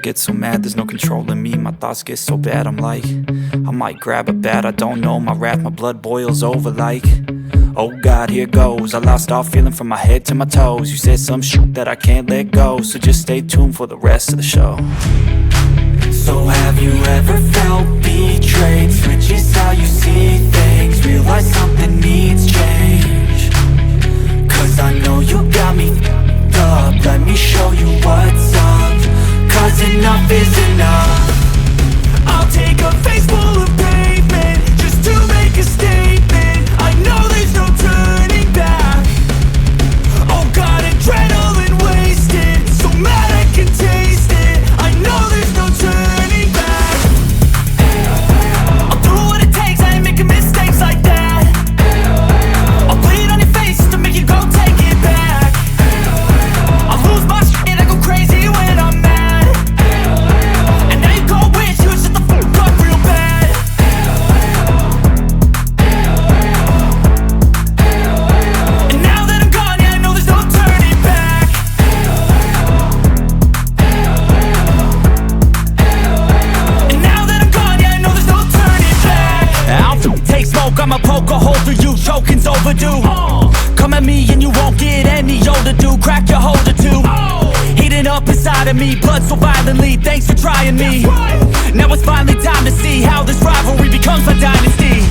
get so mad, there's no controlling me. My thoughts get so bad, I'm like, I might grab a bat, I don't know. My wrath, my blood boils over like, oh God, here goes. I lost all feeling from my head to my toes. You said some shit that I can't let go, so just stay tuned for the rest of the show. So have you ever felt betrayed? Switches how you see things, realize something needs change. Cause I know you got me f***ed up, let me show you what's up. Cause enough is enough. I'll take a face full of pavement just to make a statement. I know there's no turning back. Oh God, adrenaline wasted, so mad I can taste it. I know there's no turning back. I'll do what it takes, I ain't making mistakes like that. I'll bleed on your face to make you go take it back. I'll lose my shit, I go crazy when I'm mad. And now you go wish you would shut the fuck up real bad. And now that I'm gone, yeah, I know there's no turning back. And now that I'm gone, yeah, I know there's no turning back. I don't take smoke, I'ma poke a hole through you, choking's overdue. Come at me and you won't get any older, dude. Crack your holder too. Heating up inside of me, blood so violently, thanks for trying me. Now it's finally time to see how this rivalry becomes a dynasty.